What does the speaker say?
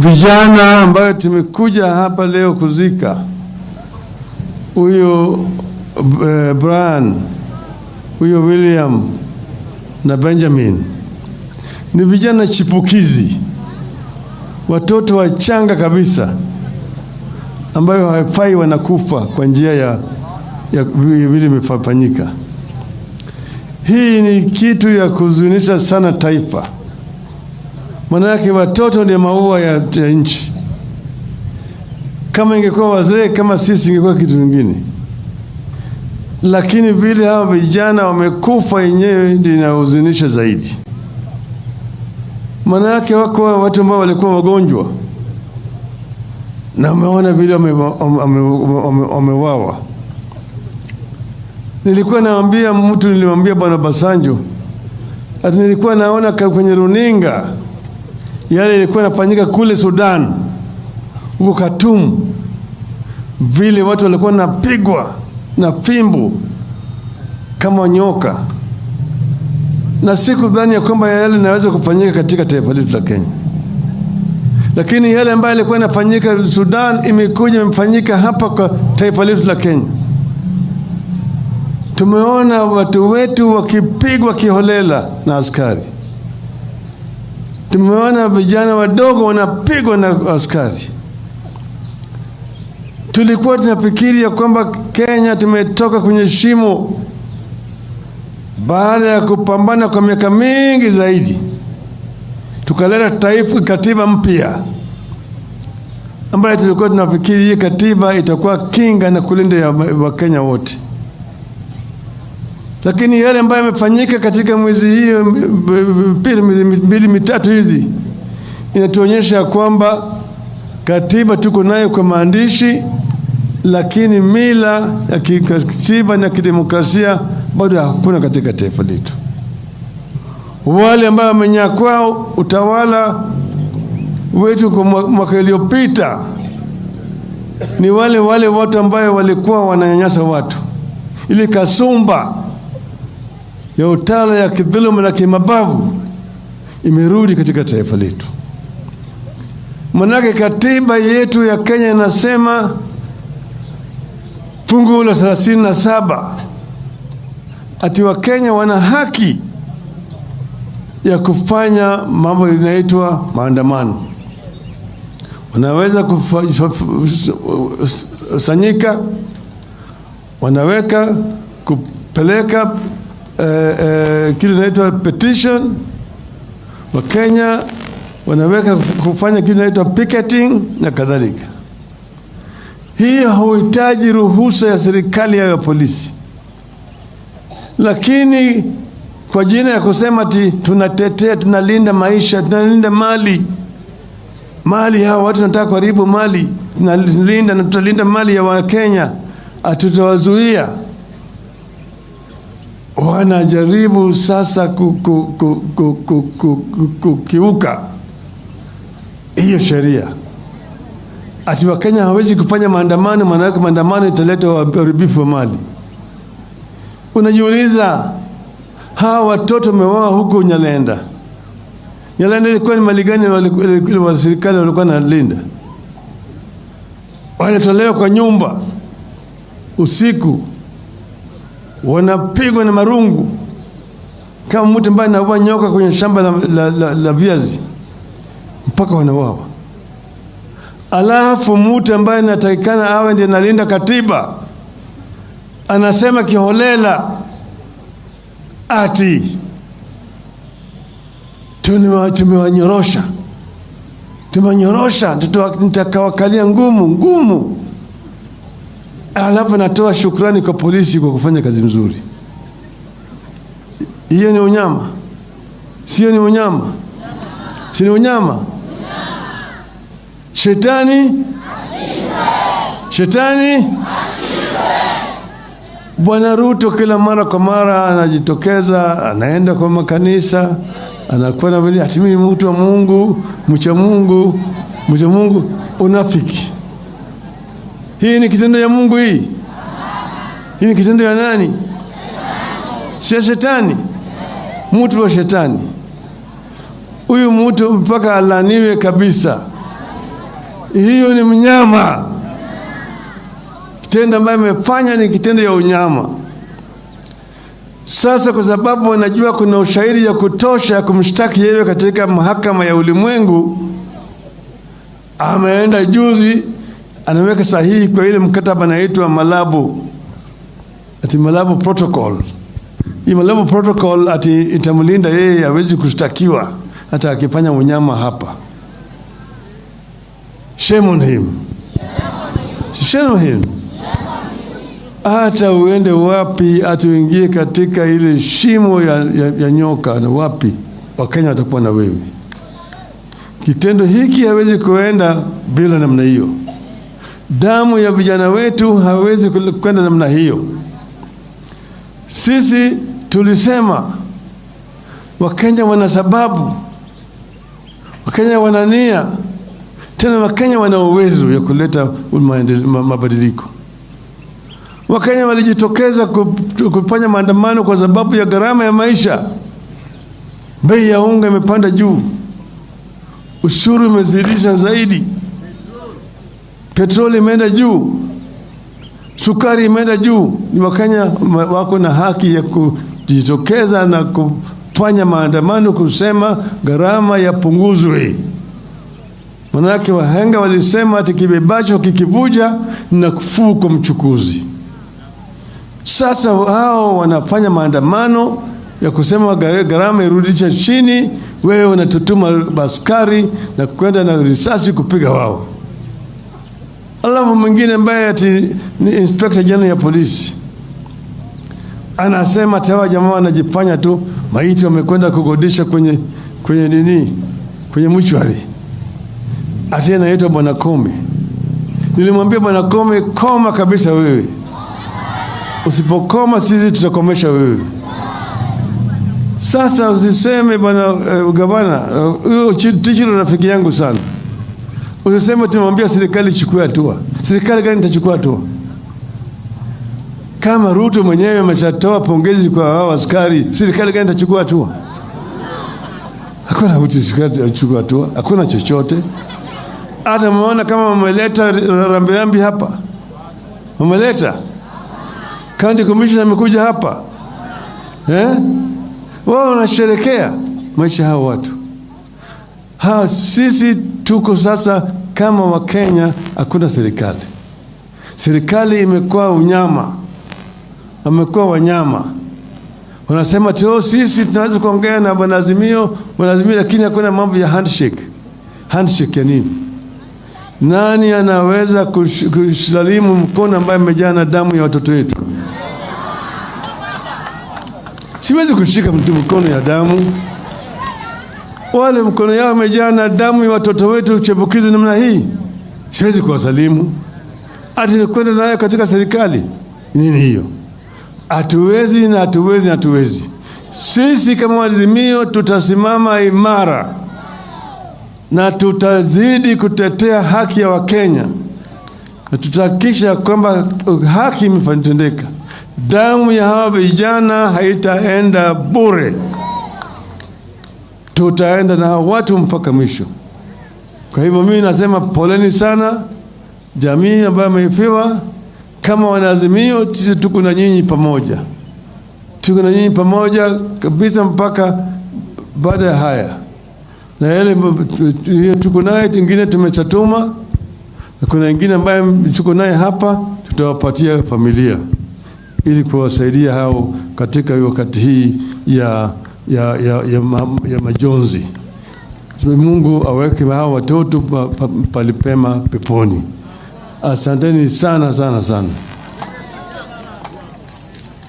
vijana ambayo tumekuja hapa leo kuzika huyo Brian, huyo William na Benjamin, ni vijana chipukizi, watoto wachanga kabisa ambayo haifai wanakufa kwa njia ya vile imefanyika. Hii ni kitu ya kuzunisha sana taifa. Manake watoto ndio maua ya nchi. Kama ingekuwa wazee kama sisi ingekuwa kitu kingine. Lakini vile hawa vijana wamekufa yenyewe ndio inahuzunisha zaidi. Manake wako watu ambao walikuwa wagonjwa na wameona vile wamewawa. Nilikuwa nilimwambia Bwana Basanjo, ati nilikuwa naona kwenye runinga yale ilikuwa inafanyika kule Sudan, huko Khartoum, vile watu walikuwa napigwa na fimbo kama nyoka, na sikudhani ya kwamba yale inaweza kufanyika katika taifa letu la Kenya. Lakini yale ambayo ilikuwa inafanyika Sudan imekuja imefanyika hapa kwa taifa letu la Kenya. Tumeona watu wetu wakipigwa kiholela na askari. Tumeona vijana wadogo wanapigwa na askari. Tulikuwa tunafikiri ya kwamba Kenya tumetoka kwenye shimo baada ya kupambana kwa miaka mingi zaidi. Tukaleta katiba mpya ambayo tulikuwa tunafikiri hii katiba itakuwa kinga na kulinda ya Wakenya wote. Lakini yale ambayo yamefanyika katika mwezi hiyo mbili mitatu hizi inatuonyesha kwamba katiba tuko nayo kwa maandishi, lakini mila ya kikatiba na kidemokrasia bado hakuna katika taifa letu. Wale ambao wamenyakua utawala wetu kwa mwaka uliopita ni wale watu ambao walikuwa wananyanyasa watu. Ili kasumba ya utawala ya kidhuluma na kimabavu imerudi katika taifa letu. Manake katiba yetu ya Kenya inasema fungu la 37 ati Wakenya wana haki ya kufanya mambo inaitwa maandamano. Wanaweza kusanyika, wanaweka kupeleka kile inaitwa petition. Wakenya wanaweka kufanya kile inaitwa picketing na kadhalika. Hii hauhitaji ruhusa ya serikali ya polisi. Lakini kwa jina ya kusema ati tunatetea, tunalinda maisha, tunalinda mali hao watu wanataka kuharibu mali, tunalinda na tutalinda mali ya Wakenya, atutawazuia. Wanajaribu sasa kukiuka hiyo sheria. Ati Wakenya hawezi kufanya maandamano, maana yake maandamano italeta uharibifu wa mali. Unajiuliza, hawa watoto wameuawa huko Nyalenda. Nyalenda ilikuwa ni mali gani wa serikali walikuwa wanalinda? Wanatolewa kwa nyumba usiku, wanapigwa na marungu kama mtu ambaye anaua nyoka kwenye shamba la viazi mpaka wanauawa. Alafu mtu ambaye anatakikana awe ndiye analinda katiba anasema kiholela ati tumewanyorosha, nitakawakalia ngumu. Alafu natoa shukrani kwa polisi kwa kufanya kazi mzuri. Hiyo ni unyama? Sio ni unyama? Si ni unyama? Shetani ashindwe. Shetani ashindwe. Bwana Ruto kila mara kwa mara anajitokeza, anaenda kwa makanisa, anakuwa na vile ati mimi mtu wa Mungu, mcha Mungu. Unafiki. Hii ni kitendo ya Mungu hii? Hii ni kitendo ya nani? Si shetani? Mtu wa shetani. Huyu mtu mpaka alaniwe kabisa. Hiyo ni mnyama. Kitendo ambayo amefanya ni kitendo ya unyama. Sasa kwa sababu wanajua kuna ushahidi ya kutosha kumshtaki yeye katika mahakama ya ulimwengu, ameenda juzi anaweka sahihi kwa ile mkataba unaitwa Malabo. Ati Malabo Protocol. Hii Malabo Protocol ati itamlinda yeye hawezi kushtakiwa hata akifanya unyama hapa. Shame on him. Shame on him. Hata uende wapi, atuingie katika ile shimo ya nyoka na wapi, Wakenya watakuwa na wewe. Kitendo hiki hawezi kuenda bila namna hiyo. Damu ya vijana wetu hawezi kwenda namna hiyo. Sisi tulisema Wakenya wana sababu, Wakenya wana nia, tena Wakenya wana uwezo ya kuleta mabadiliko. Wakenya walijitokeza kufanya maandamano kwa sababu ya gharama ya maisha. Bei ya unga imepanda juu, ushuru umezidisha zaidi, petroli imeenda juu, sukari imeenda juu. Ni Wakenya wako na haki ya kujitokeza na kufanya maandamano kusema gharama yapunguzwe. Manake wahenga walisema ati kibebacho kikivuja na kufuu kwa mchukuzi. Sasa hao wanafanya maandamano ya kusema gharama irudisha chini, wewe unatutuma askari na kwenda na risasi kupiga wao. Alafu mwingine ambaye ati ni Inspector General ya polisi anasema tawa jamaa wanajifanya tu maiti wamekwenda kugodisha kwenye mchwari. Ati anaitwa Bwana Kome. Nilimwambia Bwana Kome, koma kabisa wewe. Usipokoma sisi tutakomesha wewe. Sasa usiseme bwana gavana, huyo Tichilo rafiki yangu sana. Usiseme tumwambia serikali ichukue hatua. Serikali gani itachukua hatua? Kama Ruto mwenyewe ameshatoa pongezi kwa hao askari, serikali gani itachukua hatua? Hakuna mtu serikali itachukua hatua, hakuna chochote. Hata muona kama wameleta rambirambi hapa. Wameleta County Commissioner amekuja hapa. Wao wanasherekea maisha hao watu. Sisi tuko sasa kama Wakenya, hakuna serikali. Serikali imekuwa unyama. Wamekuwa wanyama. Wanasema tu sisi tunaweza kuongea na Bwana Azimio, lakini hakuna mambo ya handshake. Handshake ya nini? Nani anaweza kusalimu mkono ambaye umejaa na damu ya watoto wetu? Siwezi kushika mtu mkono ya damu. Wale mkono yao umejaa na damu ya watoto wetu chepukizi namna hii, siwezi kuwasalimu. Ati kwenda nayo katika serikali nini hiyo? Hatuwezi. Sisi kama Azimio tutasimama imara na tutazidi kutetea haki ya Wakenya, na tutahakikisha kwamba haki imetendeka. Damu ya hawa vijana haitaenda bure. Tutaenda na watu mpaka mwisho. Kwa hivyo mimi nasema poleni sana jamii ambayo imefiwa. Kama Wanaazimio sisi tuko na nyinyi pamoja. Tuko na nyinyi pamoja kabisa mpaka baada ya haya. Na yale tuko naye tingine tumechatuma, na kuna wengine ambaye tuko naye hapa tutawapatia familia ili kuwasaidia hao katika wakati hii ya majonzi. Mungu aweke hao watoto palipema peponi. Asanteni sana.